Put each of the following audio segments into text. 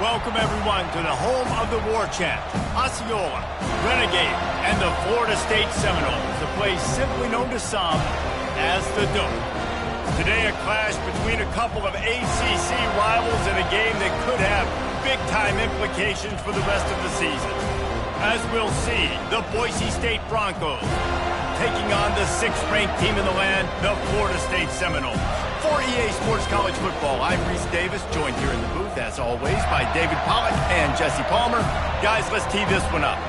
Welcome, everyone, to the home of the War Chant, Osceola, Renegade, and the Florida State Seminoles, a place simply known to some as the Dome. Today, a clash between a couple of ACC rivals in a game that could have big-time implications for the rest of the season. As we'll see, the Boise State Broncos taking on the 6th-ranked team in the land, the Florida State Seminoles. For EA Sports College Football, I'm Reese Davis, joined here in the booth, as always, by David Pollack and Jesse Palmer. Guys, let's tee this one up.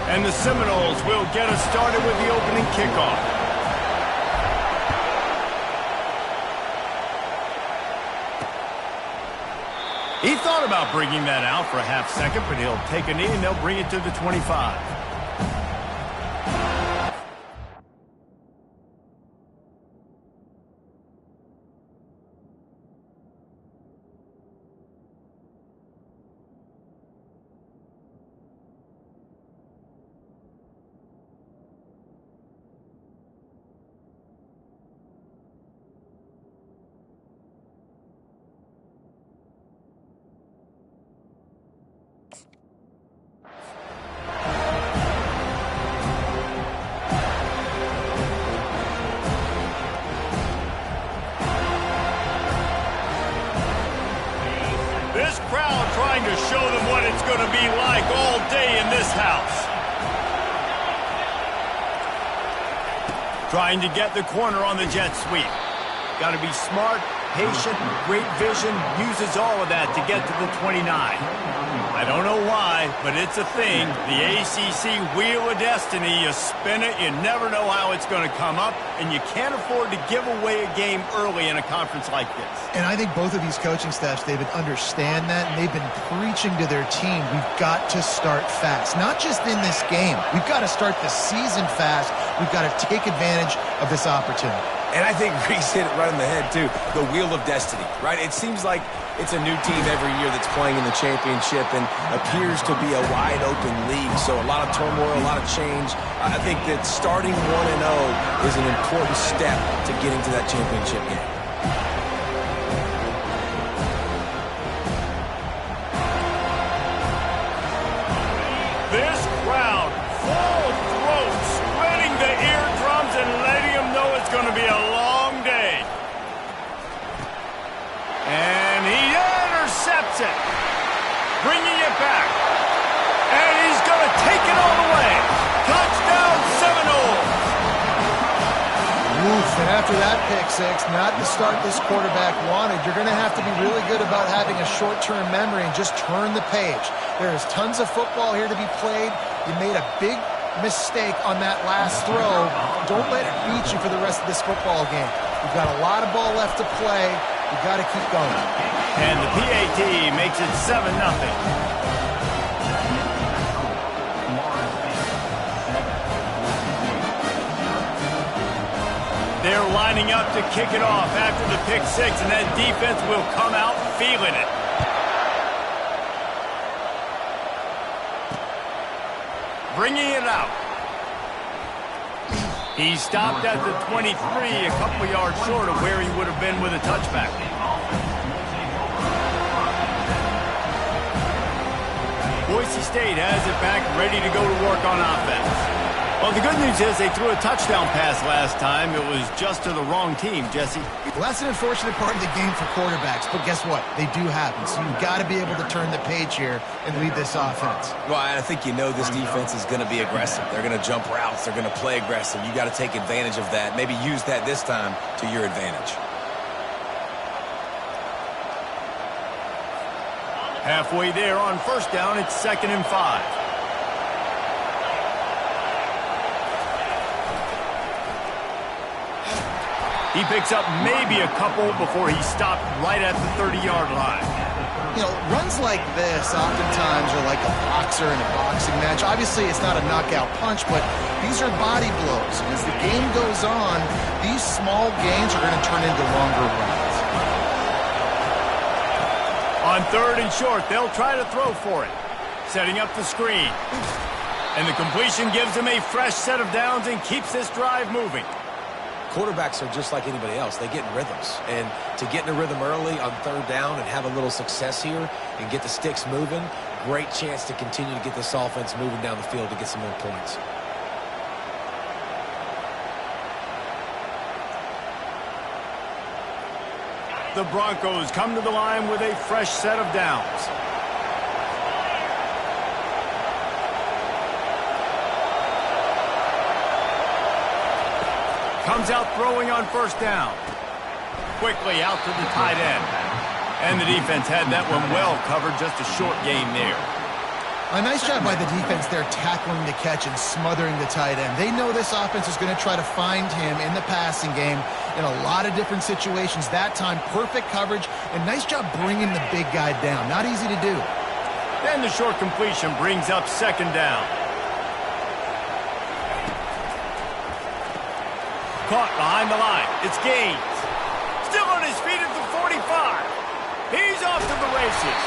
And the Seminoles will get us started with the opening kickoff. He thought about bringing that out for a half second, but he'll take a knee and they'll bring it to the 25. This crowd trying to show them what it's going to be like all day in this house. Trying to get the corner on the jet sweep. Got to be smart, patient, great vision, uses all of that to get to the 29. I don't know why, but it's a thing. The ACC Wheel of Destiny, you spin it, you never know how it's going to come up, and you can't afford to give away a game early in a conference like this. And I think both of these coaching staffs, David, understand that, and they've been preaching to their team, we've got to start fast. Not just in this game. We've got to start the season fast. We've got to take advantage of this opportunity. And I think Reese hit it right on the head, too. The Wheel of Destiny, right? It seems like it's a new team every year that's playing in the championship and appears to be a wide-open league. So a lot of turmoil, a lot of change. I think that starting 1-0 is an important step to getting to that championship game. This crowd, full throat, spreading the eardrums and letting them know it's going to be a long day. And he intercepts it, bringing it back. And he's going to take it all the way. Touchdown, Seminoles. Oof, and after that pick six, not the start this quarterback wanted. You're going to have to be really good about having a short-term memory and just turn the page. There is tons of football here to be played. You made a big mistake on that last throw. Don't let it beat you for the rest of this football game. We've got a lot of ball left to play. We've got to keep going. And the PAT makes it 7-0. They're lining up to kick it off after the pick six, and that defense will come out feeling it. Bringing it out. He stopped at the 23, a couple yards short of where he would have been with a touchback. Boise State has it back, ready to go to work on offense. Well, the good news is they threw a touchdown pass last time. It was just to the wrong team, Jesse. Well, that's an unfortunate part of the game for quarterbacks, but guess what? They do happen. So you've got to be able to turn the page here and lead this offense. Well, I think you know this defense is going to be aggressive. They're going to jump routes. They're going to play aggressive. You got to take advantage of that. Maybe use that this time to your advantage. Halfway there on first down, it's 2nd and 5. He picks up maybe a couple before he stopped right at the 30-yard line. You know, runs like this oftentimes are like a boxer in a boxing match. Obviously, it's not a knockout punch, but these are body blows. And as the game goes on, these small gains are going to turn into longer runs. On 3rd and short, they'll try to throw for it. Setting up the screen. And the completion gives them a fresh set of downs and keeps this drive moving. Quarterbacks are just like anybody else. They get in rhythms. And to get in a rhythm early on 3rd down and have a little success here and get the sticks moving, great chance to continue to get this offense moving down the field to get some more points. The Broncos come to the line with a fresh set of downs. Comes out throwing on 1st down. Quickly out to the tight end. And the defense had that one well covered, just a short gain there. A nice job by the defense there tackling the catch and smothering the tight end. They know this offense is going to try to find him in the passing game in a lot of different situations. That time, perfect coverage and nice job bringing the big guy down. Not easy to do. Then the short completion brings up 2nd down. Caught behind the line. It's Gaines. Still on his feet at the 45. He's off to the races.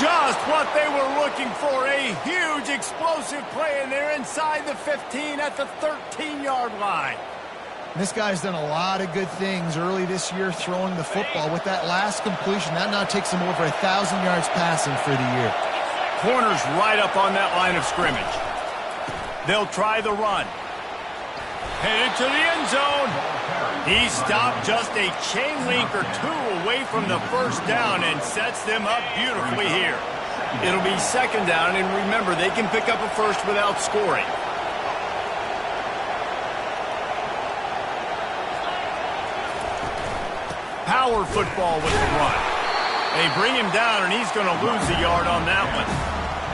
Just what they were looking for. A huge explosive play, and they're inside the 15 at the 13-yard line. This guy's done a lot of good things early this year throwing the football. With that last completion, that now takes him over 1,000 yards passing for the year. Corner's right up on that line of scrimmage. They'll try the run. Headed to the end zone. He stopped just a chain link or 2 away from the 1st down and sets them up beautifully here. It'll be 2nd down, and remember, they can pick up a first without scoring. Power football with the run. They bring him down, and he's going to lose a yard on that one.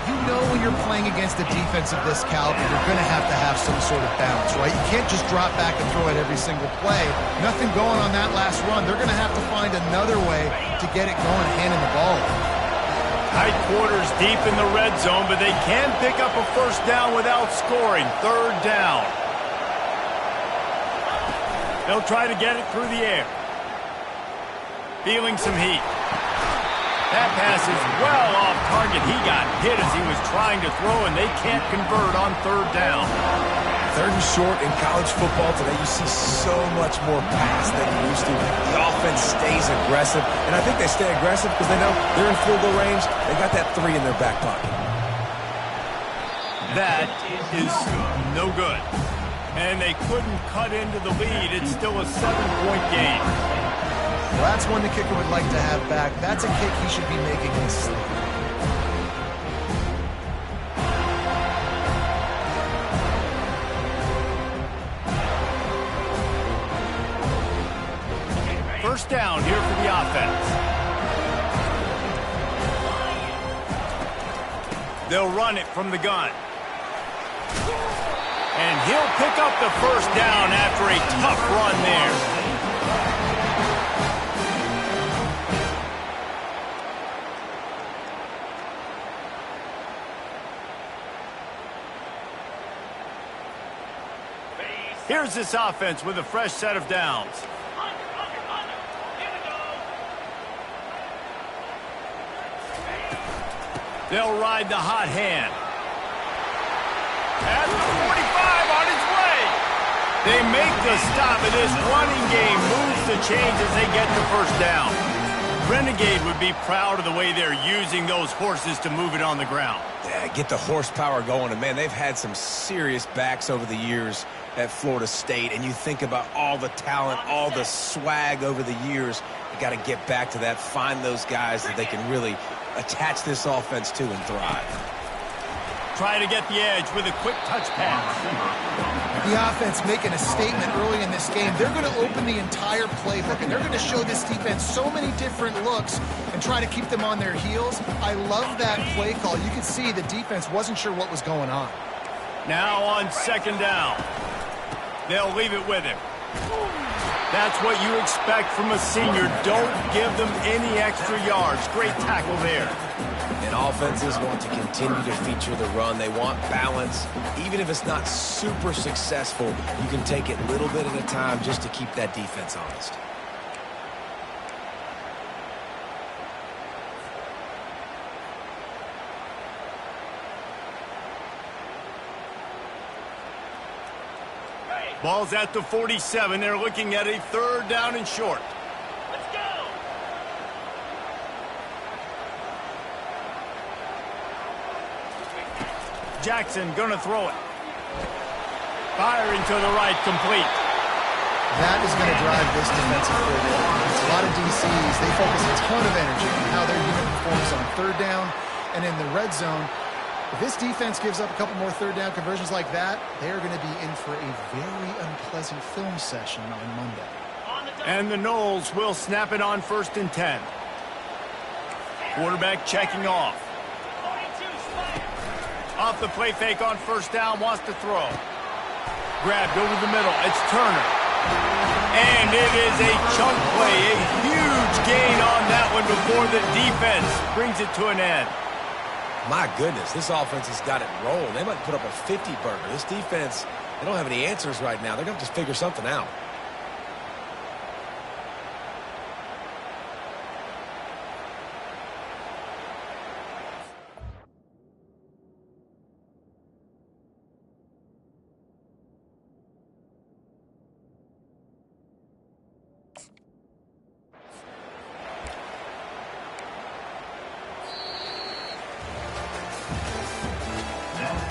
You know when you're playing against a defense of this caliber, you're going to have some sort of balance, right? You can't just drop back and throw it every single play. Nothing going on that last run. They're going to have to find another way to get it going, handing the ball. Tight quarters deep in the red zone, but they can pick up a 1st down without scoring. 3rd down. They'll try to get it through the air. Feeling some heat. That pass is well off target. He got hit as he was trying to throw, and they can't convert on 3rd down. 3rd and short in college football today, you see so much more pass than you used to. The offense stays aggressive, and I think they stay aggressive because they know they're in field goal range. They got that 3 in their back pocket. That is no good. And they couldn't cut into the lead. It's still a 7-point game. Well, that's one the kicker would like to have back. That's a kick he should be making in his sleep. First down here for the offense. They'll run it from the gun. And he'll pick up the 1st down after a tough run there. Here's this offense with a fresh set of downs. They'll ride the hot hand. At the 45 on its way. They make the stop, and this running game moves the chains as they get the 1st down. Renegade would be proud of the way they're using those horses to move it on the ground. Yeah, get the horsepower going. And, man, they've had some serious backs over the years at Florida State. And you think about all the talent, all the swag over the years. You got to get back to that, find those guys that they can really attach this offense to and thrive. Try to get the edge with a quick touch pass. The offense making a statement early in this game. They're going to open the entire playbook, and they're going to show this defense so many different looks and try to keep them on their heels. I love that play call. You could see the defense wasn't sure what was going on. Now on 2nd down. They'll leave it with him. That's what you expect from a senior. Don't give them any extra yards. Great tackle there. And offenses want to continue to feature the run. They want balance. Even if it's not super successful, you can take it little bit at a time just to keep that defense honest. Ball's at the 47. They're looking at a 3rd down and short. Let's go. Jackson gonna throw it. Firing to the right, complete. That is going to drive this defensive coordinator. A lot of DCs, they focus a ton of energy on how their unit performs on 3rd down and in the red zone. If this defense gives up a couple more 3rd down conversions like that, they are going to be in for a very unpleasant film session on Monday. And the Noles will snap it on 1st and 10. Quarterback checking off. Off the play fake on 1st down, wants to throw. Grabbed over the middle, it's Turner. And it is a chunk play, a huge gain on that one before the defense brings it to an end. My goodness, this offense has got it rolling. They might put up a 50-burger. This defense, they don't have any answers right now. They're going to just figure something out.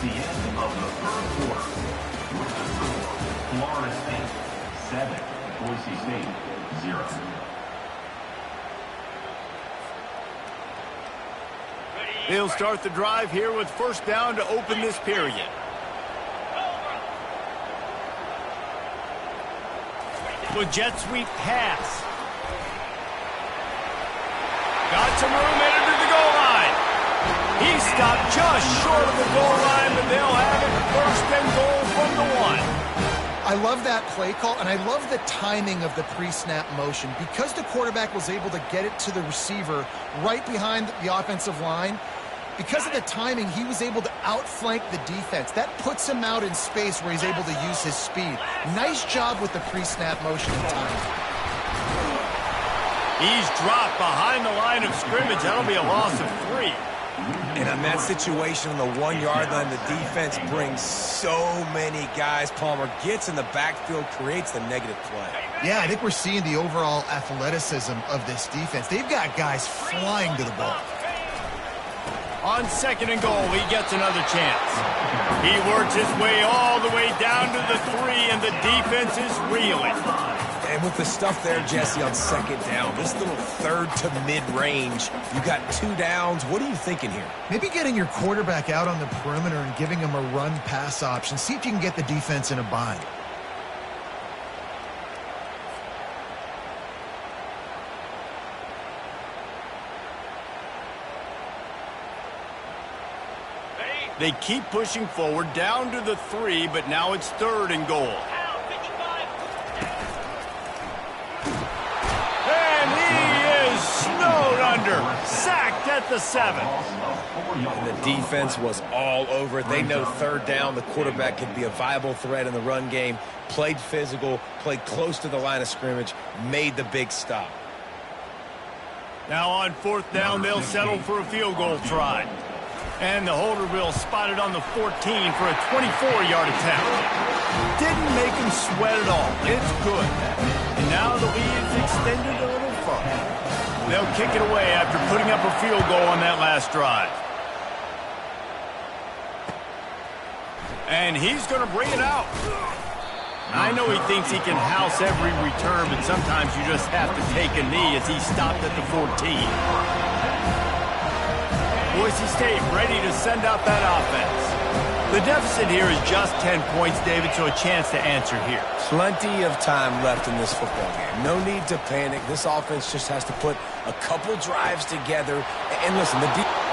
The end of the 3rd quarter. Florida State 7, Boise State 0. They'll start the drive here with 1st down to open this period. With jet sweep pass. Got some room headed to the goal line. He stopped just short of the goal line, but they'll have it 1st and goal from the 1. I love that play call, and I love the timing of the pre-snap motion. Because the quarterback was able to get it to the receiver right behind the offensive line, because of the timing, he was able to outflank the defense. That puts him out in space where he's able to use his speed. Nice job with the pre-snap motion and timing. He's dropped behind the line of scrimmage. That'll be a loss of 3. And on that situation on the 1-yard line, the defense brings so many guys. Palmer gets in the backfield, creates the negative play. Yeah, I think we're seeing the overall athleticism of this defense. They've got guys flying to the ball. On 2nd and goal, he gets another chance. He works his way all the way down to the 3, and the defense is reeling. And with the stuff there, Jesse, on 2nd down, this little 3rd to mid-range, you got 2 downs. What are you thinking here? Maybe getting your quarterback out on the perimeter and giving him a run-pass option. See if you can get the defense in a bind. They keep pushing forward down to the 3, but now it's 3rd and goal. And he is snowed under, sacked at the 7. And the defense was all over it. They know 3rd down, the quarterback could be a viable threat in the run game. Played physical, played close to the line of scrimmage, made the big stop. Now on 4th down, they'll settle for a field goal try. And the holder will spot it on the 14 for a 24-yard attempt. Didn't make him sweat at all. It's good. And now the lead is extended a little further. They'll kick it away after putting up a field goal on that last drive. And he's going to bring it out. I know he thinks he can house every return, but sometimes you just have to take a knee as he stopped at the 14. Boise State ready to send out that offense. The deficit here is just 10 points, David, so a chance to answer here. Plenty of time left in this football game. No need to panic. This offense just has to put a couple drives together. And listen,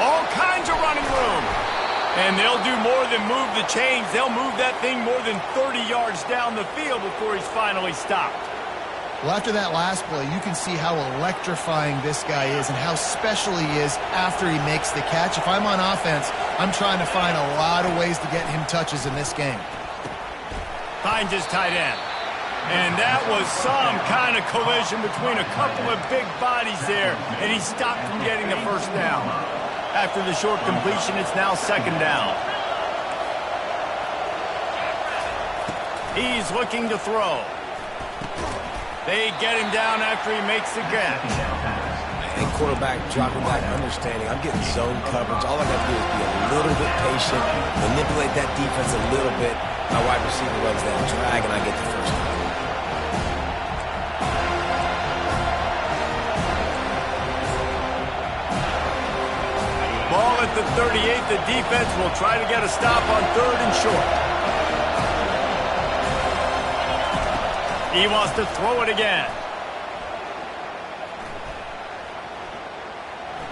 all kinds of running room. And they'll do more than move the chains. They'll move that thing more than 30 yards down the field before he's finally stopped. Well, after that last play, you can see how electrifying this guy is and how special he is after he makes the catch. If I'm on offense, I'm trying to find a lot of ways to get him touches in this game. Finds his tight end. And that was some kind of collision between a couple of big bodies there, and he stopped from getting the 1st down. After the short completion, it's now 2nd down. He's looking to throw. They get him down after he makes the catch. And quarterback dropping back, understanding I'm getting zone coverage. All I got to do is be a little bit patient, manipulate that defense a little bit. My wide receiver runs that drag, and I get the first down. Ball at the 38. The defense will try to get a stop on 3rd and short. He wants to throw it again.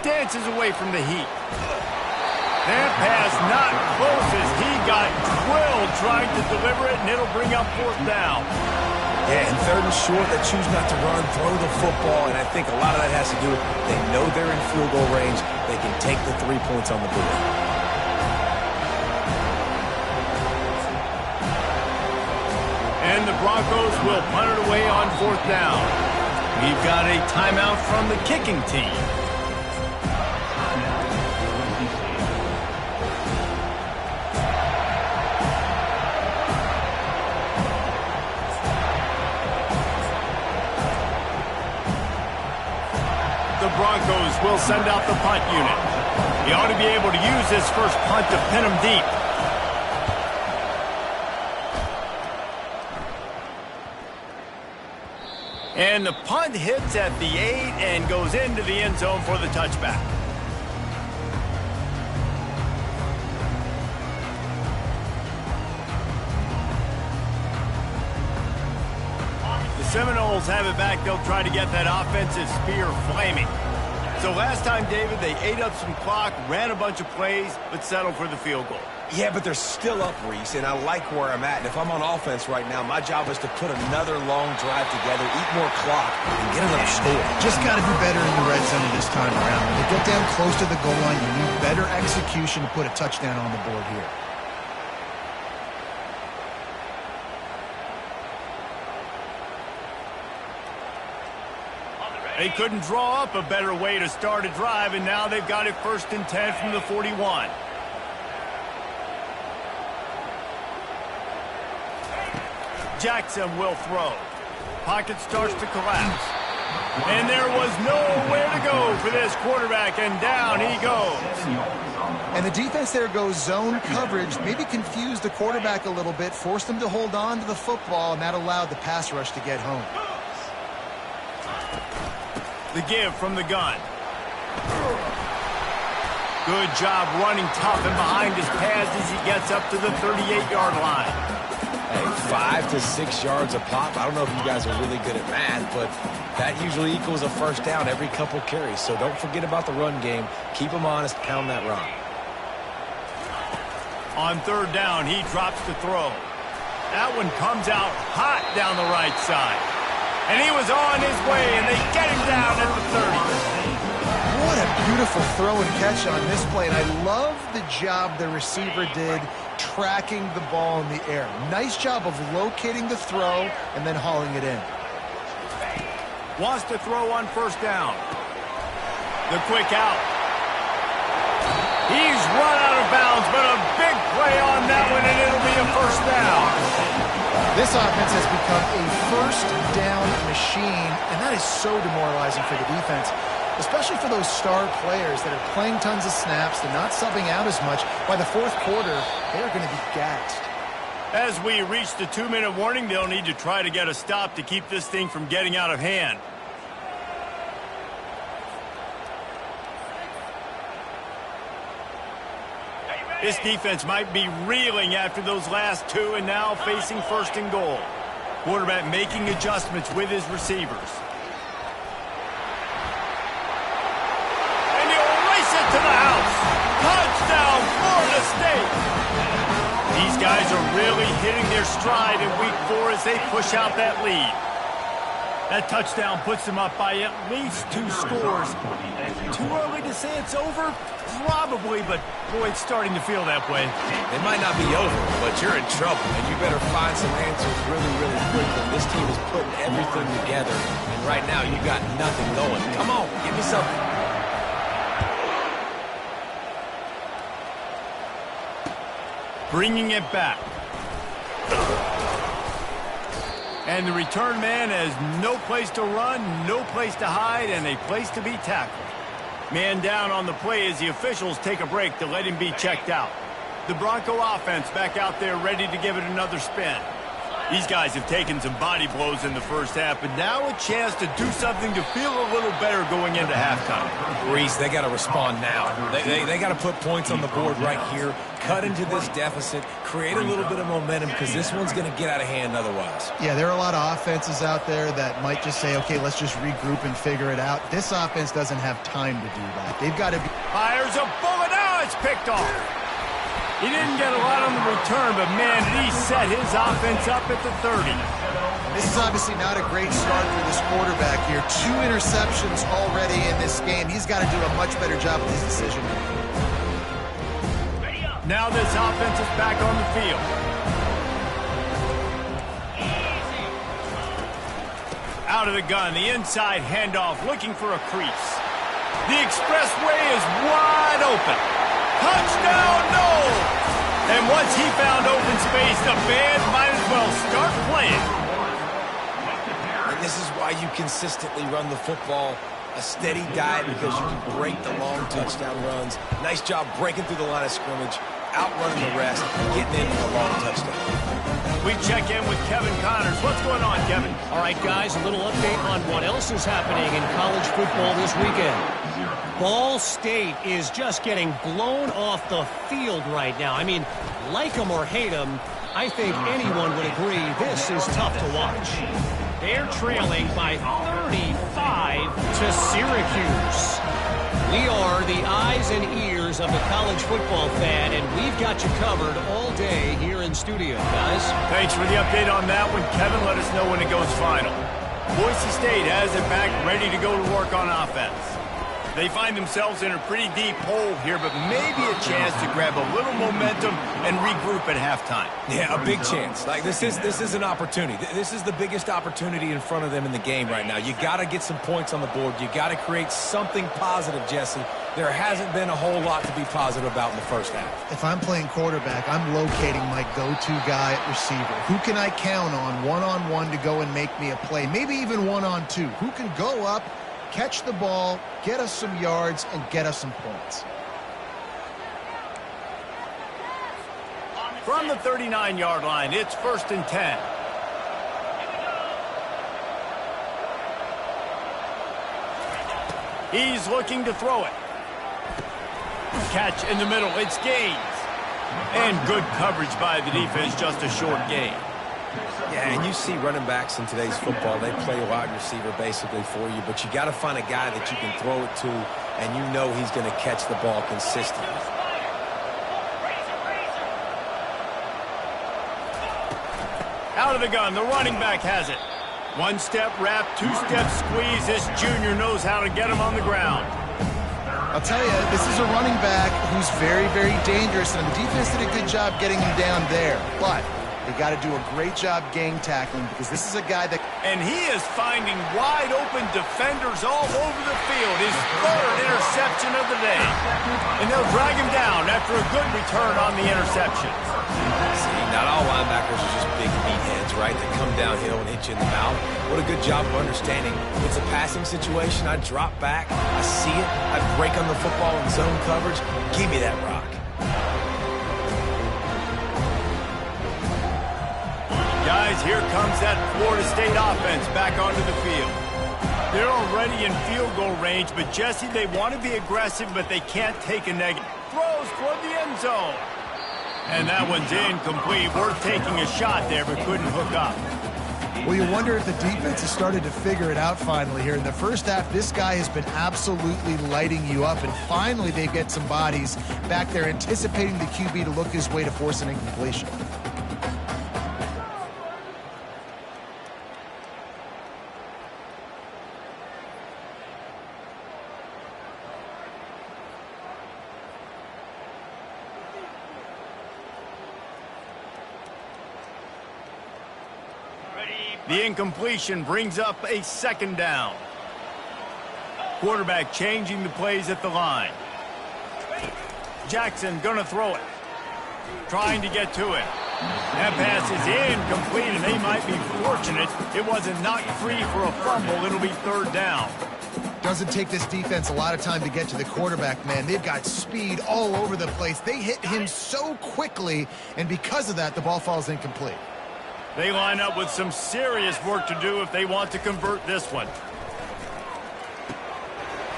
Dances away from the heat. That pass not close as he got drilled trying to deliver it, and it'll bring up 4th down. Yeah, and 3rd and short, they choose not to run, throw the football, and I think a lot of that has to do with they know they're in field goal range. They can take the 3 points on the board. And the Broncos will punt it away on 4th down. We've got a timeout from the kicking team. The Broncos will send out the punt unit. He ought to be able to use his first punt to pin him deep. And the punt hits at the 8 and goes into the end zone for the touchback. The Seminoles have it back. They'll try to get that offensive spear flaming. So last time, David, they ate up some clock, ran a bunch of plays, but settled for the field goal. Yeah, but they're still up, Reese, and I like where I'm at. And if I'm on offense right now, my job is to put another long drive together, eat more clock, and get another score. Just got to do better in the red zone this time around. When you get down close to the goal line, you need better execution to put a touchdown on the board here. They couldn't draw up a better way to start a drive, and now they've got it 1st and 10 from the 41. Jackson will throw. Pocket starts to collapse. And there was nowhere to go for this quarterback, and down he goes. And the defense there goes zone coverage, maybe confused the quarterback a little bit, forced him to hold on to the football, and that allowed the pass rush to get home. The give from the gun. Good job running tough and behind his pads as he gets up to the 38-yard line. Hey, 5 to 6 yards a pop. I don't know if you guys are really good at math, but that usually equals a first down every couple carries. So don't forget about the run game. Keep them honest. Pound that rock. On 3rd down, he drops to throw. That one comes out hot down the right side. And he was on his way, and they get him down at the 30. What a beautiful throw and catch on this play. And I love the job the receiver did tracking the ball in the air. Nice job of locating the throw and then hauling it in. Wants to throw on 1st down. The quick out. He's run out of bounds, but a big play on that one, and it'll be a 1st down. This offense has become a 1st down machine, and that is so demoralizing for the defense, especially for those star players that are playing tons of snaps. They're not subbing out as much. By the 4th quarter, they're going to be gassed. As we reach the 2-minute warning, they'll need to try to get a stop to keep this thing from getting out of hand. This defense might be reeling after those last 2 and now facing 1st and goal. Quarterback making adjustments with his receivers. And he'll race it to the house. Touchdown, Florida State. These guys are really hitting their stride in week 4 as they push out that lead. That touchdown puts them up by at least 2 scores. Too early to say it's over? Probably, but boy, it's starting to feel that way. It might not be over, but you're in trouble, and you better find some answers really, really quickly. This team is putting everything together, and right now you got nothing going. Come on, give me something. Bringing it back. And the return man has no place to run, no place to hide, and a place to be tackled. Man down on the play as the officials take a break to let him be checked out. The Bronco offense back out there ready to give it another spin. These guys have taken some body blows in the first half, but now a chance to do something to feel a little better going into halftime. Reese, they got to respond now. They got to put points on the board right here, cut into this deficit, create a little bit of momentum, because this one's going to get out of hand otherwise. Yeah, there are a lot of offenses out there that might just say, okay, let's just regroup and figure it out. This offense doesn't have time to do that. They've got to be... Fires a bullet. Now it's picked off. He didn't get a lot on the return, but man, did he set his offense up at the 30. This is obviously not a great start for this quarterback here. 2 interceptions already in this game. He's got to do a much better job with his decision making. Now this offense is back on the field. Out of the gun, the inside handoff, looking for a crease. The expressway is wide open. Touchdown, no! And once he found open space, the band might as well start playing. And this is why you consistently run the football. A steady diet, because you can break the long touchdown runs. Nice job breaking through the line of scrimmage, outrunning the rest, getting in for a long touchdown. We check in with Kevin Connors. What's going on, Kevin? All right, guys, a little update on what else is happening in college football this weekend. Ball State is just getting blown off the field right now. I mean, like them or hate them, I think anyone would agree this is tough to watch. They're trailing by 35 to Syracuse. We are the eyes and ears of the college football fan, and we've got you covered all day here in studio, guys. Thanks for the update on that one, Kevin. Let us know when it goes final. Boise State has it back, ready to go to work on offense. They find themselves in a pretty deep hole here, but maybe a chance to grab a little momentum and regroup at halftime. Yeah, a big chance. Like this is an opportunity. This is the biggest opportunity in front of them in the game right now. You got to get some points on the board. You got to create something positive, Jesse. There hasn't been a whole lot to be positive about in the first half. If I'm playing quarterback, I'm locating my go-to guy at receiver. Who can I count on one-on-one to go and make me a play? Maybe even one-on-two. Who can go up, catch the ball, get us some yards, and get us some points. From the 39-yard line, it's 1st and 10. He's looking to throw it. Catch in the middle, it's Gaines. And good coverage by the defense, just a short gain. Yeah, and you see running backs in today's football, they play a wide receiver basically for you, but you got to find a guy that you can throw it to, and you know he's going to catch the ball consistently. Out of the gun, the running back has it. 1-step wrap, 2-step squeeze. This junior knows how to get him on the ground. I'll tell you, this is a running back who's very, very dangerous, and the defense did a good job getting him down there. But they got to do a great job gang tackling, because this is a guy that... And he is finding wide-open defenders all over the field. His 3rd interception of the day. And they'll drag him down after a good return on the interception. See, not all linebackers are just big meatheads, right? They come downhill and hit you in the mouth. What a good job of understanding. It's a passing situation. I drop back. I see it. I break on the football in zone coverage. Give me that rock. Guys, here comes that Florida State offense back onto the field. They're already in field goal range, but Jesse, they want to be aggressive, but they can't take a negative. Throws toward the end zone. And that one's incomplete. Worth taking a shot there, but couldn't hook up. Well, you wonder if the defense has started to figure it out finally here. In the first half, this guy has been absolutely lighting you up, and finally they get some bodies back there anticipating the QB to look his way to force an incompletion. The incompletion brings up a 2nd down. Quarterback changing the plays at the line. Jackson gonna throw it. Trying to get to it. That pass is incomplete, and they might be fortunate it wasn't knocked free for a fumble. It'll be third down. Doesn't take this defense a lot of time to get to the quarterback, man. They've got speed all over the place. They hit him so quickly, and because of that, the ball falls incomplete. They line up with some serious work to do if they want to convert this one.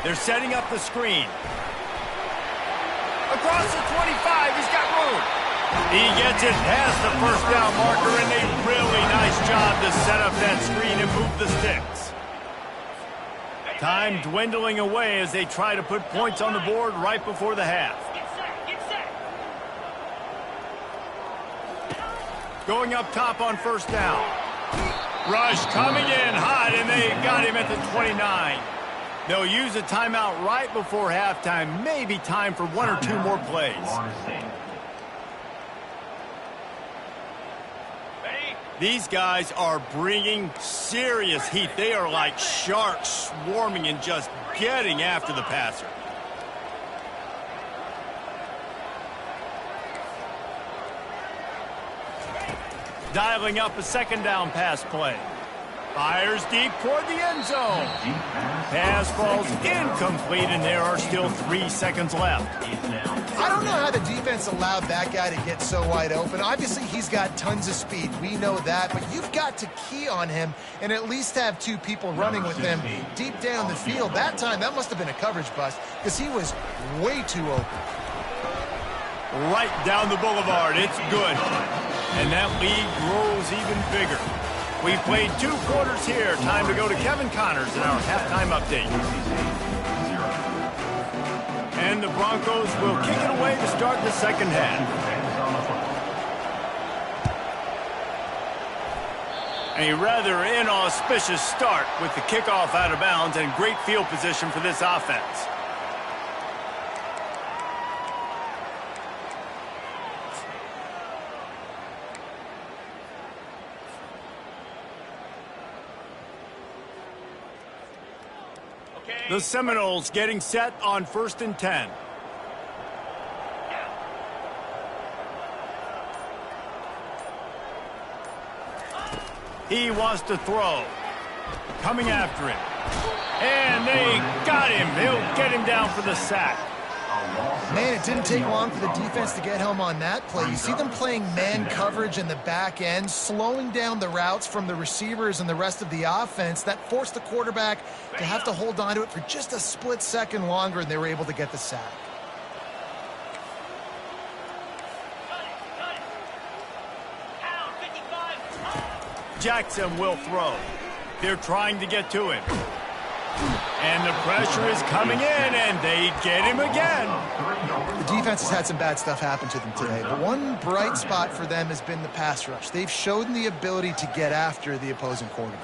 They're setting up the screen. Across the 25, he's got room. He gets it past the first down marker, and a really nice job to set up that screen and move the sticks. Time dwindling away as they try to put points on the board right before the half. Going up top on first down. Rush coming in hot, and they got him at the 29. They'll use a timeout right before halftime. Maybe time for one or two more plays. These guys are bringing serious heat. They are like sharks swarming and just getting after the passer. Dialing up a second down pass play. Fires deep toward the end zone. Pass falls incomplete, and there are still 3 seconds left. I don't know how the defense allowed that guy to get so wide open. Obviously, he's got tons of speed. We know that, but you've got to key on him and at least have 2 people running with him deep down the field. That time, that must have been a coverage bust because he was way too open. Right down the boulevard. It's good. And that lead grows even bigger. We've played 2 quarters here. Time to go to Kevin Connors in our halftime update. And the Broncos will kick it away to start the second half. A rather inauspicious start with the kickoff out of bounds and great field position for this offense. The Seminoles getting set on 1st and 10. He wants to throw. Coming after him. And they got him. They'll get him down for the sack. Man, it didn't take long for the defense to get home on that play. You see them playing man coverage in the back end, slowing down the routes from the receivers and the rest of the offense. That forced the quarterback to have to hold on to it for just a split second longer, and they were able to get the sack. Jackson will throw. They're trying to get to him. And the pressure is coming in, and they get him again. The defense has had some bad stuff happen to them today, but one bright spot for them has been the pass rush. They've shown the ability to get after the opposing quarterback.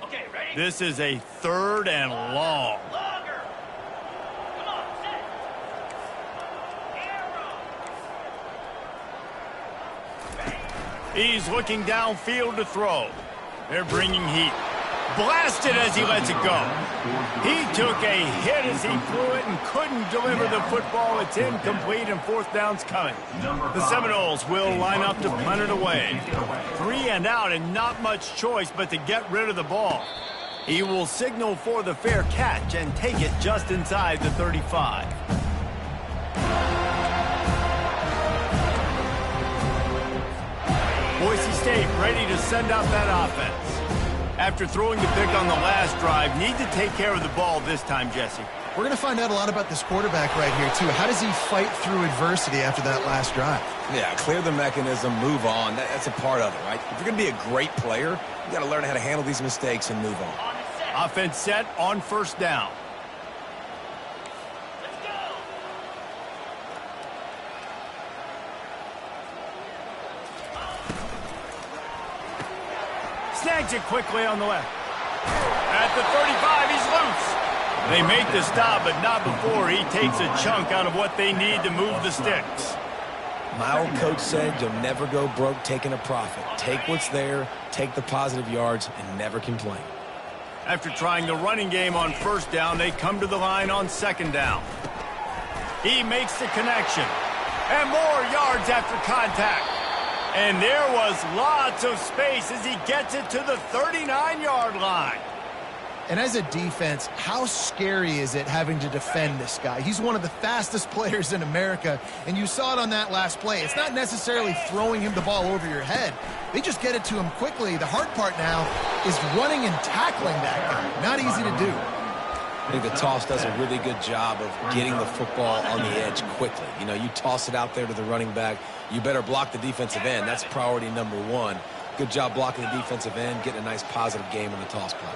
Okay, ready? This is a 3rd and long. He's looking downfield to throw. They're bringing heat. Blasted as he lets it go. He took a hit as he threw it and couldn't deliver the football. It's incomplete, and 4th down's coming. The Seminoles will line up to punt it away. 3 and out, and not much choice but to get rid of the ball. He will signal for the fair catch and take it just inside the 35. Boise State ready to send out that offense. After throwing the pick on the last drive, need to take care of the ball this time, Jesse. We're going to find out a lot about this quarterback right here, too. How does he fight through adversity after that last drive? Yeah, clear the mechanism, move on. That's a part of it, right? If you're going to be a great player, you got to learn how to handle these mistakes and move on. Offense set on 1st down. Snags it quickly on the left. At the 35, he's loose. They make the stop, but not before he takes a chunk out of what they need to move the sticks. My old coach said you'll never go broke taking a profit. Take what's there, take the positive yards, and never complain. After trying the running game on first down, they come to the line on second down. He makes the connection. And more yards after contact. And there was lots of space as he gets it to the 39-yard line. And as a defense, how scary is it having to defend this guy? He's one of the fastest players in America, and you saw it on that last play. It's not necessarily throwing him the ball over your head. They just get it to him quickly. The hard part now is running and tackling that guy. Not easy to do. I think the toss does a really good job of getting the football on the edge quickly. You know, you toss it out there to the running back, you better block the defensive end. That's priority number one. Good job blocking the defensive end, getting a nice positive game in the toss play.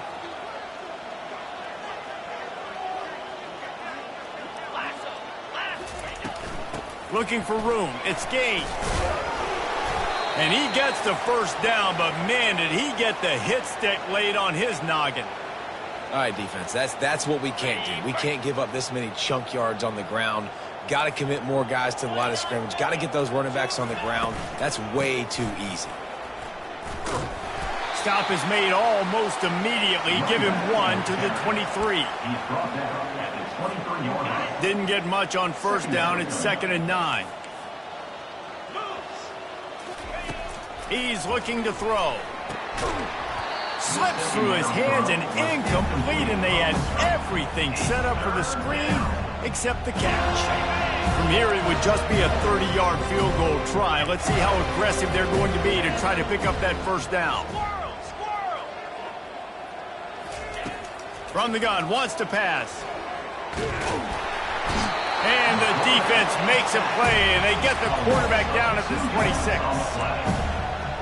Looking for room. It's Gain. And he gets the first down, but man, did he get the hit stick laid on his noggin. All right, defense, that's what we can't do. We can't give up this many chunk yards on the ground. Got to commit more guys to the line of scrimmage. Got to get those running backs on the ground. That's way too easy. Stop is made almost immediately. Give him one to the 23. He's brought down at the 23-yard line. Didn't get much on first down. It's 2nd and 9. He's looking to throw. Slips through his hands and incomplete, and they had everything set up for the screen except the catch. From here, it would just be a 30-yard field goal try. Let's see how aggressive they're going to be to try to pick up that first down. From the gun, wants to pass. And the defense makes a play, and they get the quarterback down at the 26.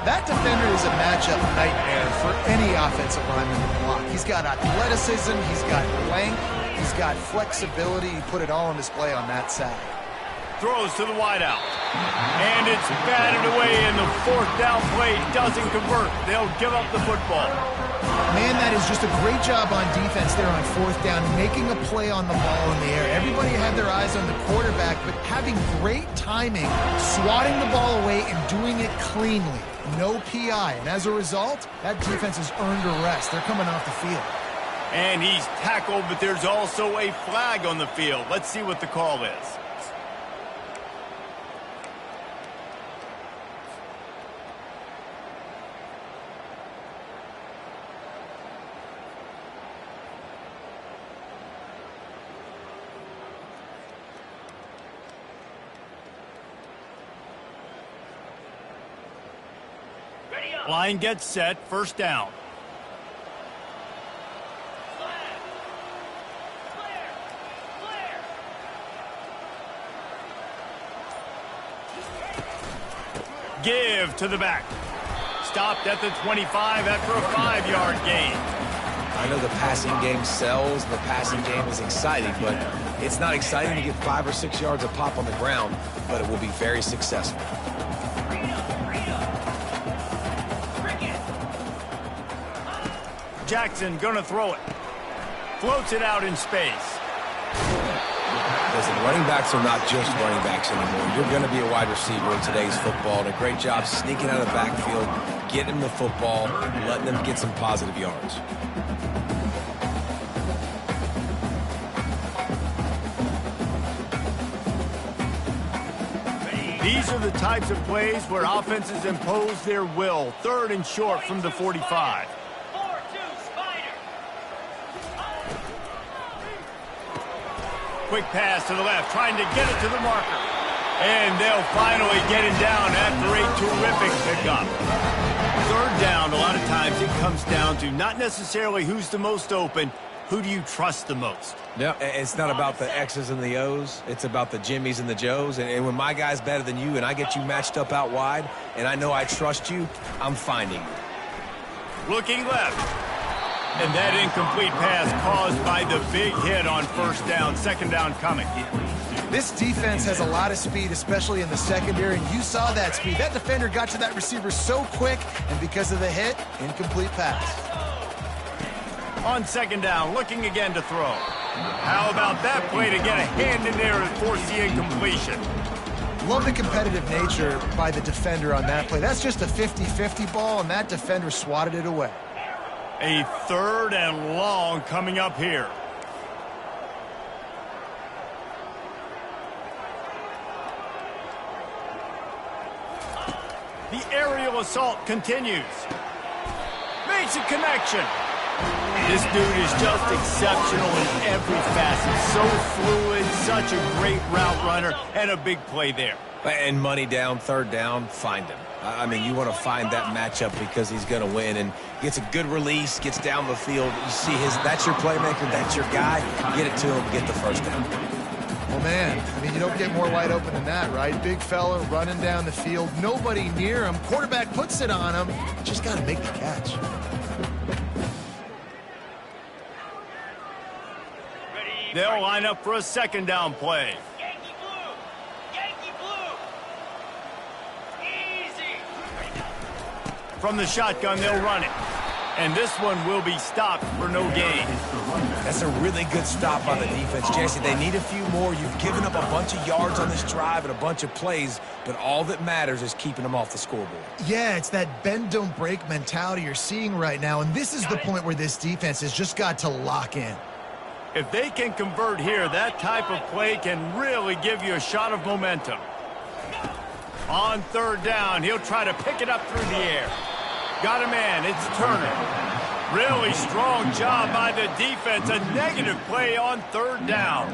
That defender is a matchup nightmare for any offensive lineman to block. He's got athleticism, he's got length, he's got flexibility. He put it all on display on that side. Throws to the wideout. And it's batted away, and the 4th down play doesn't convert. They'll give up the football. Man, that is just a great job on defense there on 4th down, making a play on the ball in the air. Everybody had their eyes on the quarterback, but having great timing, swatting the ball away and doing it cleanly. No PI, and as a result, that defense has earned a rest. They're coming off the field. And he's tackled, but there's also a flag on the field. Let's see what the call is. Line gets set, first down. Give to the back. Stopped at the 25 after a 5-yard gain. I know the passing game sells, the passing game is exciting, but it's not exciting to get 5 or 6 yards of pop on the ground, but it will be very successful. Jackson gonna throw it. Floats it out in space. Listen, running backs are not just running backs anymore. You're going to be a wide receiver in today's football. And a great job sneaking out of the backfield, getting them the football, letting them get some positive yards. These are the types of plays where offenses impose their will. 3rd and short from the 45. Quick pass to the left, trying to get it to the marker. And they'll finally get it down after a terrific pickup. 3rd down, a lot of times it comes down to not necessarily who's the most open, who do you trust the most? Yeah, it's not about the X's and the O's. It's about the Jimmys and the Joes. And when my guy's better than you and I get you matched up out wide and I know I trust you, I'm finding you. Looking left. And that incomplete pass caused by the big hit on first down. 2nd down coming. This defense has a lot of speed, especially in the secondary, and you saw that speed. That defender got to that receiver so quick, and because of the hit, incomplete pass. On 2nd down, looking again to throw. How about that play to get a hand in there and force the incompletion? Love the competitive nature by the defender on that play. That's just a 50-50 ball, and that defender swatted it away. A 3rd and long coming up here. The aerial assault continues. Makes a connection. This dude is just exceptional in every facet. So fluid, such a great route runner, and a big play there. And money down, 3rd down, find him. I mean, you want to find that matchup because he's going to win. And gets a good release, gets down the field. You see that's your playmaker, that's your guy. Get it to him, get the 1st down. Well, man, I mean, you don't get more wide open than that, right? Big fella running down the field, nobody near him. Quarterback puts it on him. Just got to make the catch. They'll line up for a 2nd down play. Yankee blue! Yankee blue! Easy! From the shotgun, they'll run it. And this one will be stopped for no gain. That's a really good stop by the defense, Jesse. They need a few more. You've given up a bunch of yards on this drive and a bunch of plays, but all that matters is keeping them off the scoreboard. Yeah, it's that bend, don't break mentality you're seeing right now, and this is the point where this defense has just got to lock in. If they can convert here, that type of play can really give you a shot of momentum. On 3rd down, he'll try to pick it up through the air. Got a man, it's Turner. Really strong job by the defense. A negative play on 3rd down.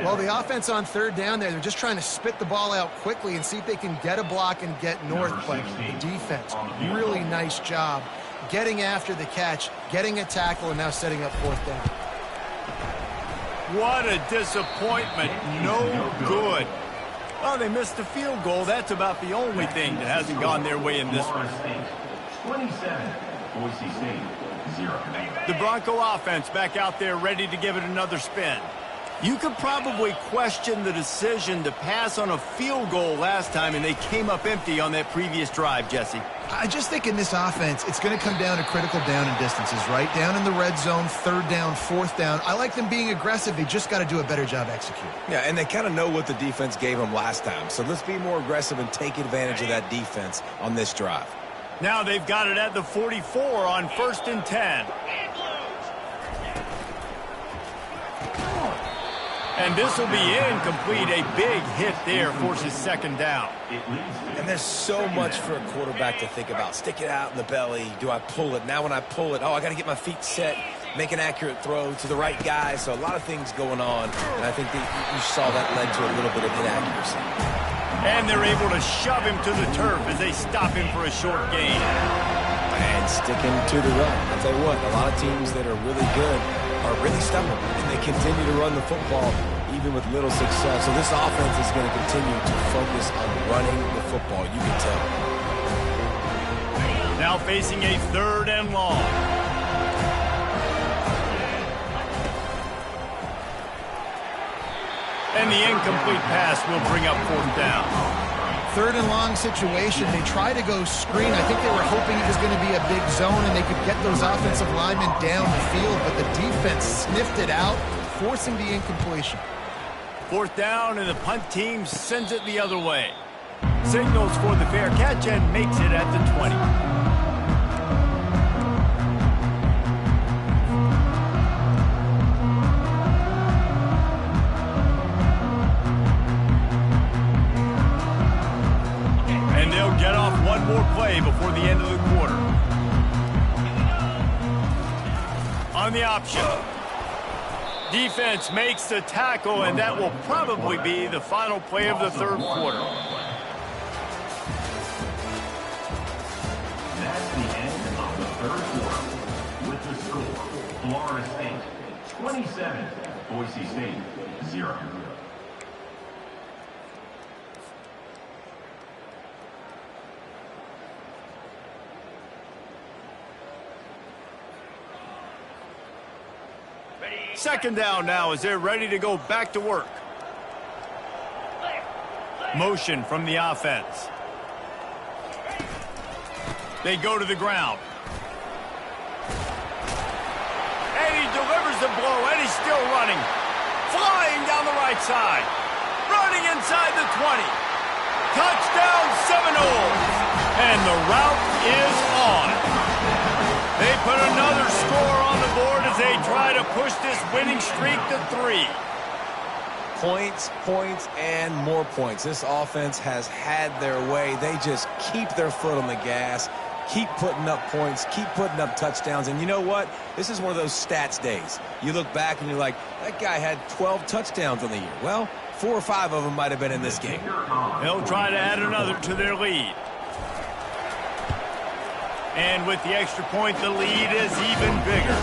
Well, the offense on 3rd down there, they're just trying to spit the ball out quickly and see if they can get a block and get north. But the defense, really nice job getting after the catch, getting a tackle, and now setting up 4th down. What a disappointment. No good. Well, they missed the field goal. That's about the only thing that hasn't gone their way in this one. 27, Boise State, 0. The Bronco offense back out there ready to give it another spin. You could probably question the decision to pass on a field goal last time, and they came up empty on that previous drive, Jesse. I just think in this offense, it's going to come down to critical down and distances, right? Down in the red zone, 3rd down, 4th down. I like them being aggressive. They just got to do a better job executing. Yeah, and they kind of know what the defense gave them last time. So let's be more aggressive and take advantage of that defense on this drive. Now they've got it at the 44 on 1st and 10. And this will be incomplete. A big hit there forces 2nd down. And there's so much for a quarterback to think about. Stick it out in the belly. Do I pull it? Now when I pull it, I got to get my feet set, make an accurate throw to the right guy. So a lot of things going on. And I think that you saw that led to a little bit of inaccuracy. And they're able to shove him to the turf as they stop him for a short gain. And sticking to the run. I'll tell you what, a lot of teams that are really good are really stubborn, and they continue to run the football even with little success. So this offense is going to continue to focus on running the football. You can tell. Now facing a 3rd and long. And the incomplete pass will bring up 4th down. 3rd and long situation. They try to go screen. I think they were hoping it was going to be a big zone and they could get those offensive linemen down the field, but the defense sniffed it out, forcing the incompletion. 4th down, and the punt team sends it the other way. Signals for the fair catch and makes it at the 20. Get off one more play before the end of the quarter. On the option. Defense makes the tackle, and that will probably be the final play of the 3rd quarter. That's the end of the 3rd quarter. With the score, Florida State 27, Boise State 0. Second down now as they're ready to go back to work. Motion from the offense. They go to the ground. And he delivers the blow, and he's still running. Flying down the right side. Running inside the 20. Touchdown Seminoles. And the route is on. They put another score on the board as they try to push this winning streak to 3. Points, points, and more points. This offense has had their way. They just keep their foot on the gas, keep putting up points, keep putting up touchdowns. And you know what? This is one of those stats days. You look back and you're like, that guy had 12 touchdowns on the year. Well, 4 or 5 of them might have been in this game. They'll try to add another to their lead. And with the extra point, the lead is even bigger.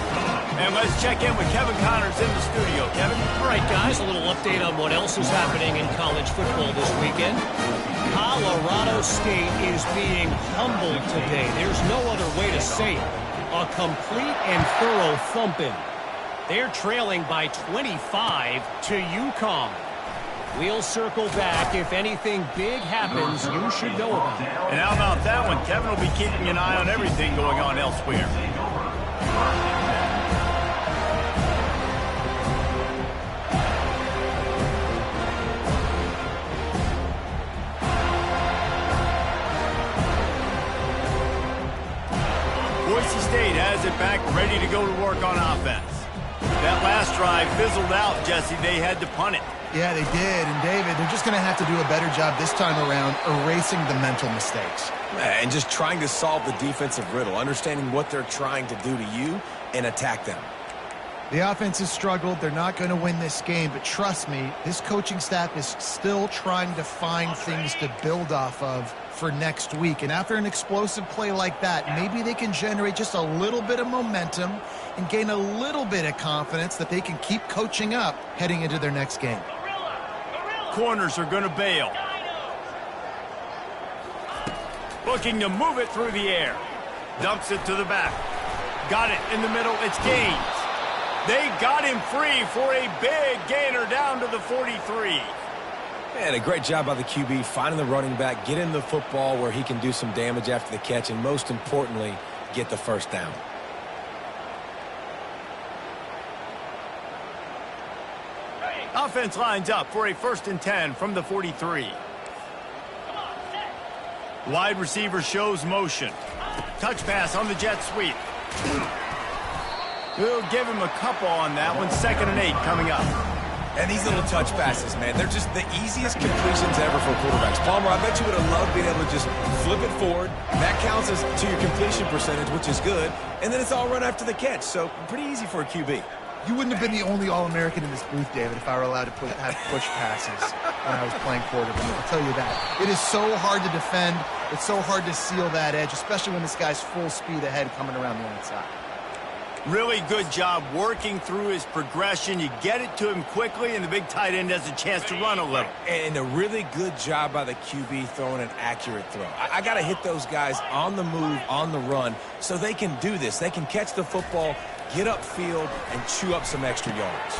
And let's check in with Kevin Connors in the studio. Kevin? All right, guys, a little update on what else is happening in college football this weekend. Colorado State is being humbled today. There's no other way to say it. A complete and thorough thumping. They're trailing by 25 to UConn. We'll circle back. If anything big happens, you should know about it. And how about that one? Kevin will be keeping an eye on everything going on elsewhere. Boise State has it back, ready to go to work on offense. That last drive fizzled out, Jesse. They had to punt it. Yeah, they did. And, David, they're just going to have to do a better job this time around erasing the mental mistakes. And just trying to solve the defensive riddle, understanding what they're trying to do to you and attack them. The offense has struggled. They're not going to win this game. But trust me, this coaching staff is still trying to find things to build off of for next week. And after an explosive play like that, maybe they can generate just a little bit of momentum and gain a little bit of confidence that they can keep coaching up heading into their next game. Corners are going to bail. Looking to move it through the air. Dumps it to the back. Got it in the middle. It's Gaines. They got him free for a big gainer down to the 43. And a great job by the QB finding the running back, getting the football where he can do some damage after the catch, and most importantly, get the first down. Offense lines up for a 1st and 10 from the 43. Wide receiver shows motion. Touch pass on the jet sweep. We'll give him a couple on that one. 2nd and 8 coming up. And these little touch passes, man, they're just the easiest completions ever for quarterbacks. Palmer, I bet you would have loved being able to just flip it forward. That counts as to your completion percentage, which is good. And then it's all run after the catch, so pretty easy for a QB. You wouldn't have been the only All-American in this booth, David, if I were allowed to have push passes when I was playing quarterback. I'll tell you that. It is so hard to defend. It's so hard to seal that edge, especially when this guy's full speed ahead coming around the outside. Really good job working through his progression. You get it to him quickly, and the big tight end has a chance to run a little. And a really good job by the QB throwing an accurate throw. I got to hit those guys on the move, on the run, so they can do this. They can catch the football, get upfield, and chew up some extra yards.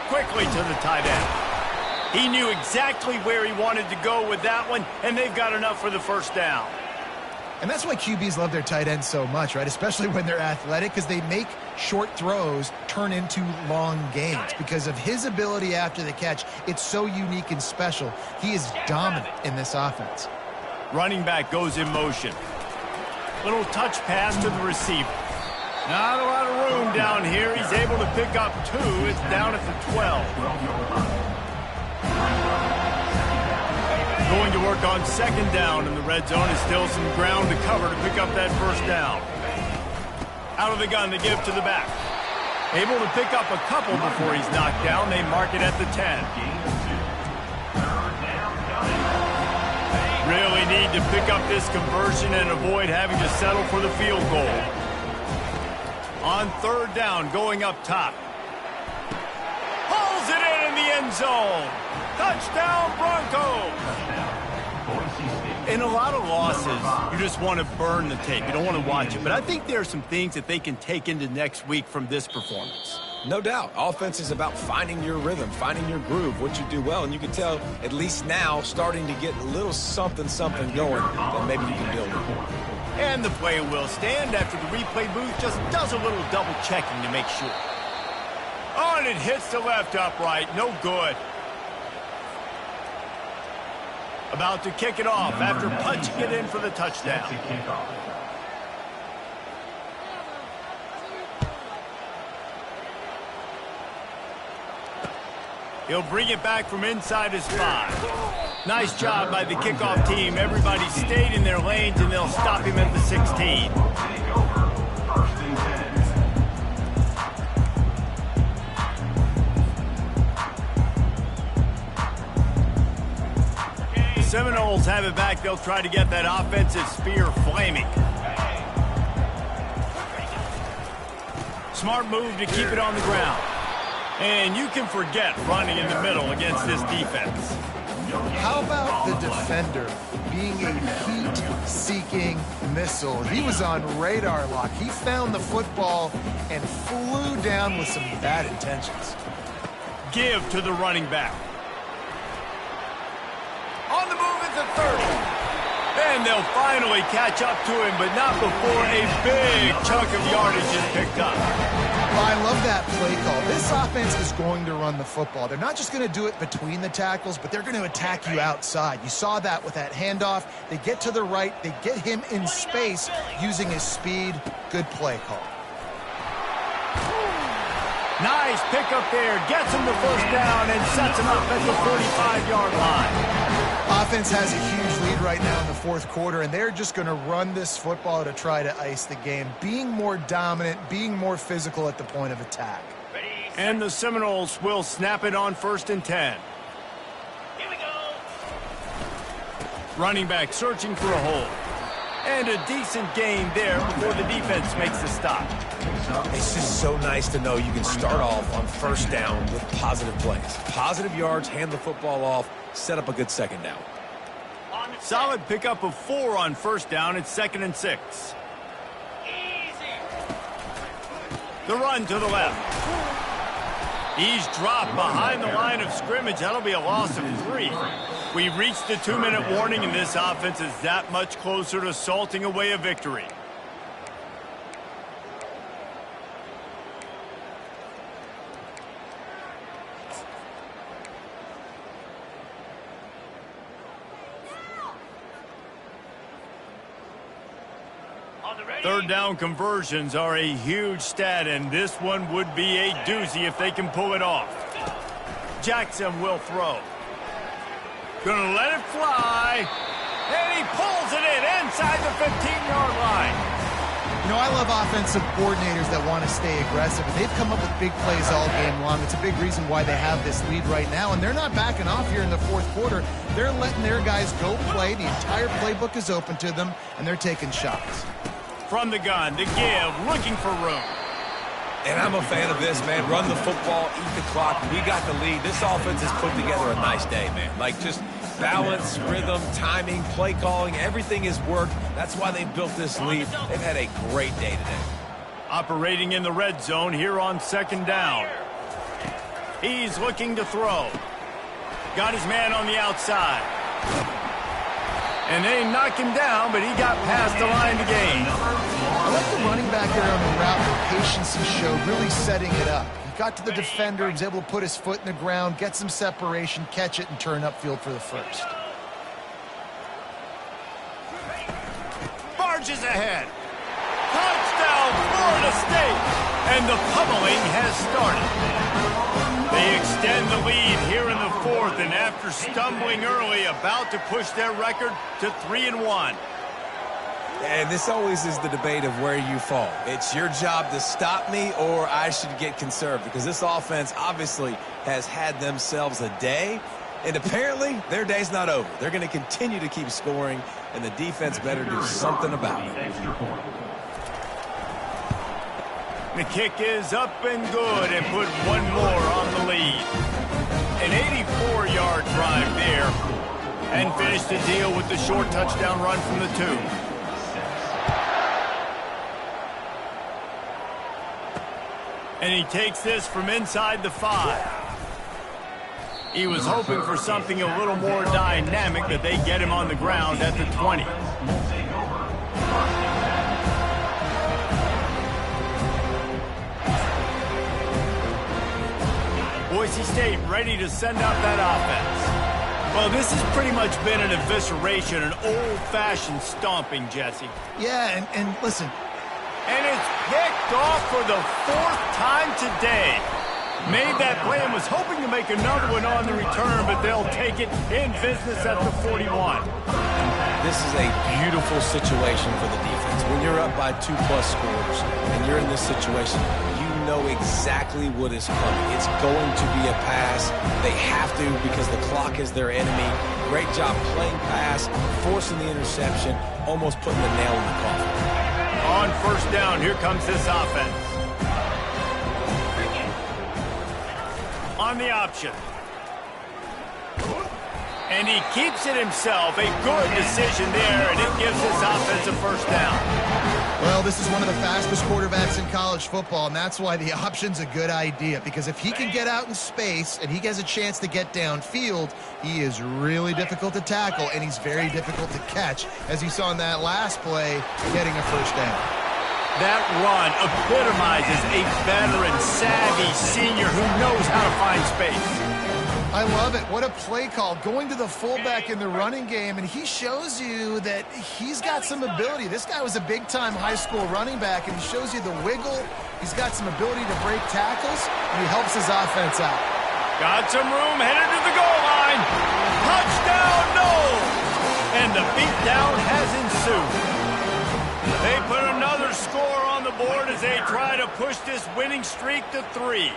Quickly to the tight end. He knew exactly where he wanted to go with that one, and they've got enough for the first down. And that's why QBs love their tight ends so much, right? Especially when they're athletic, because they make short throws turn into long gains. Because of his ability after the catch, it's so unique and special. He is dominant in this offense. Running back goes in motion. Little touch pass to the receiver. Not a lot of room down here. He's able to pick up 2. It's down at the 12. Going to work on 2nd down in the red zone. Is still some ground to cover to pick up that first down. Out of the gun to give to the back. Able to pick up a couple before he's knocked down. They mark it at the 10. Really need to pick up this conversion and avoid having to settle for the field goal. On 3rd down, going up top. Pulls it in the end zone. Touchdown, Broncos. In a lot of losses, you just want to burn the tape. You don't want to watch it. But I think there are some things that they can take into next week from this performance. No doubt. Offense is about finding your rhythm, finding your groove, what you do well. And you can tell, at least now, starting to get a little something going that maybe you can build on. And the play will stand after the replay booth just does a little double checking to make sure. Oh, and it hits the left upright. No good. About to kick it off after punching it in for the touchdown. He'll bring it back from inside his 5. Nice job by the kickoff team. Everybody stayed in their lanes, and they'll stop him at the 16. The Seminoles have it back. They'll try to get that offensive spear flaming. Smart move to keep it on the ground. And you can forget running in the middle against this defense. How about the defender being a heat-seeking missile? He was on radar lock. He found the football and flew down with some bad intentions. Give to the running back. On the move at the 30. And they'll finally catch up to him, but not before a big chunk of yardage is picked up. Well, I love that play call. This offense is going to run the football. They're not just going to do it between the tackles, but they're going to attack you outside. You saw that with that handoff. They get to the right. They get him in space using his speed. Good play call. Nice pick up there. Gets him the first down and sets him up at the 45-yard line. Offense has a huge lead right now in the fourth quarter, and they're just going to run this football to try to ice the game, being more dominant, being more physical at the point of attack. And the Seminoles will snap it on 1st and 10. Here we go. Running back searching for a hole. And a decent gain there before the defense makes the stop. It's just so nice to know you can start off on 1st down with positive plays. Positive yards, hand the football off, set up a good 2nd down. Solid pickup of 4 on 1st down. It's 2nd and 6. Easy. The run to the left. He's dropped behind the line of scrimmage. That'll be a loss of 3. We've reached the 2-minute warning, and this offense is that much closer to salting away a victory. Third down conversions are a huge stat, and this one would be a doozy if they can pull it off. Jackson will throw. Gonna let it fly. And he pulls it in inside the 15-yard line. You know, I love offensive coordinators that want to stay aggressive, and they've come up with big plays all game long. It's a big reason why they have this lead right now, and they're not backing off here in the fourth quarter. They're letting their guys go play. The entire playbook is open to them, and they're taking shots. From the gun, the give, looking for room. And I'm a fan of this, man. Run the football, eat the clock. We got the lead. This offense has put together a nice day, man. Like, just balance, rhythm, timing, play calling, everything has worked. That's why they built this lead. They've had a great day today. Operating in the red zone here on 2nd down. He's looking to throw. Got his man on the outside. And they knock him down, but he got past the line to gain. I like the running back there on the route, the patience he showed, really setting it up. He got to the defender, was able to put his foot in the ground, get some separation, catch it, and turn upfield for the first. Barges ahead. Touchdown, Florida State. And the pummeling has started. They extend the lead here in the fourth, and after stumbling early, about to push their record to 3-1. And this always is the debate of where you fall. It's your job to stop me, or I should get conserved, because this offense obviously has had themselves a day, and apparently their day's not over. They're going to continue to keep scoring, and the defense better do something about it. The kick is up and good, and put one more on the lead. An 84-yard drive there, and finish the deal with the short touchdown run from the 2. And he takes this from inside the 5. He was hoping for something a little more dynamic, but they get him on the ground at the 20. Boise State ready to send out that offense. Well, this has pretty much been an evisceration, an old-fashioned stomping, Jesse. Yeah, and listen. And it's picked off for the 4th time today. Made that play and was hoping to make another one on the return, but they'll take it in business at the 41. This is a beautiful situation for the defense. When you're up by 2+ scores and you're in this situation, you know exactly what is coming. It's going to be a pass. They have to because the clock is their enemy. Great job playing pass, forcing the interception, almost putting the nail in the coffin. On first down, here comes this offense. On the option. And he keeps it himself. A good decision there, and it gives this offense a first down. Well, this is one of the fastest quarterbacks in college football, and that's why the option's a good idea. Because if he can get out in space and he has a chance to get downfield, he is really difficult to tackle, and he's very difficult to catch, as you saw in that last play, getting a first down. That run epitomizes a veteran, savvy senior who knows how to find space. I love it. What a play call. Going to the fullback in the running game, and he shows you that he's got some ability. This guy was a big-time high school running back, and he shows you the wiggle. He's got some ability to break tackles, and he helps his offense out. Got some room, headed to the goal line. Touchdown, no! And the beatdown has ensued. They put another score on the board as they try to push this winning streak to 3.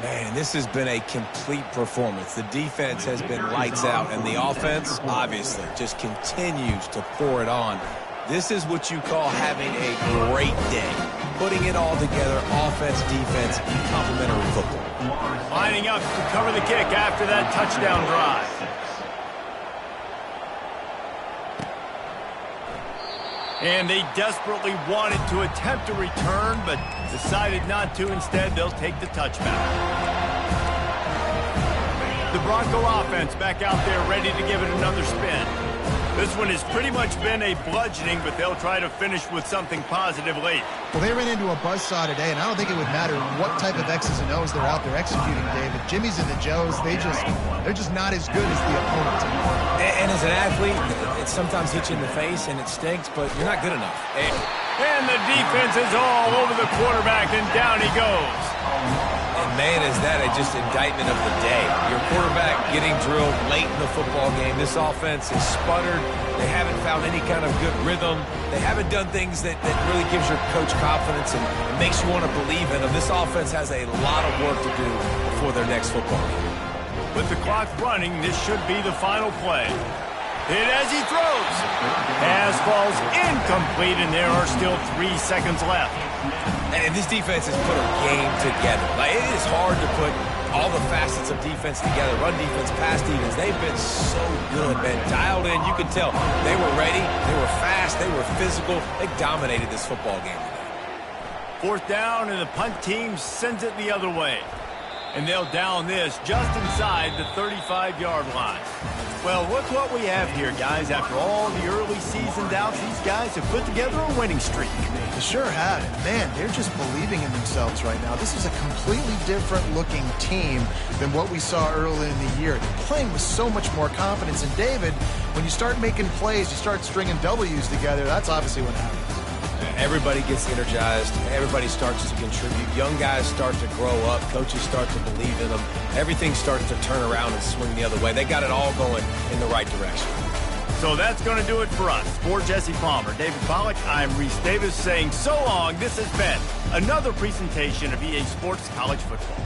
Man, this has been a complete performance. The defense has been lights out, and the offense, obviously, just continues to pour it on. This is what you call having a great day. Putting it all together, offense, defense, complementary football. Lining up to cover the kick after that touchdown drive. And they desperately wanted to attempt a return, but decided not to. Instead, they'll take the touchback. The Bronco offense back out there ready to give it another spin. This one has pretty much been a bludgeoning, but they'll try to finish with something positive late. Well, they ran into a buzzsaw today, and I don't think it would matter what type of X's and O's they're out there executing, David. Jimmy's and the Joes, they're just not as good as the opponent. And as an athlete, it sometimes hits you in the face, and it stinks, but you're not good enough. And the defense is all over the quarterback, and down he goes. And man, is that just indictment of the day. Your quarterback getting drilled late in the football game. This offense is sputtered. They haven't found any kind of good rhythm. They haven't done things that really gives your coach confidence and makes you want to believe in them. This offense has a lot of work to do before their next football game. With the clock running, this should be the final play. Hit as he throws. Pass falls incomplete, and there are still 3 seconds left. And this defense has put a game together. Like, it is hard to put all the facets of defense together. Run defense, pass defense. They've been so good, man. Dialed in. You can tell they were ready. They were fast. They were physical. They dominated this football game today. 4th down, and the punt team sends it the other way. And they'll down this just inside the 35-yard line. Well, look what we have here, guys. After all the early season doubts, these guys have put together a winning streak. They sure have. And man, they're just believing in themselves right now. This is a completely different-looking team than what we saw early in the year. They're playing with so much more confidence. And, David, when you start making plays, you start stringing W's together, that's obviously what happens. Everybody gets energized. Everybody starts to contribute. Young guys start to grow up. Coaches start to believe in them. Everything starts to turn around and swing the other way. They got it all going in the right direction. So that's going to do it for us. For Jesse Palmer, David Pollack, I'm Reese Davis saying so long. This has been another presentation of EA Sports College Football.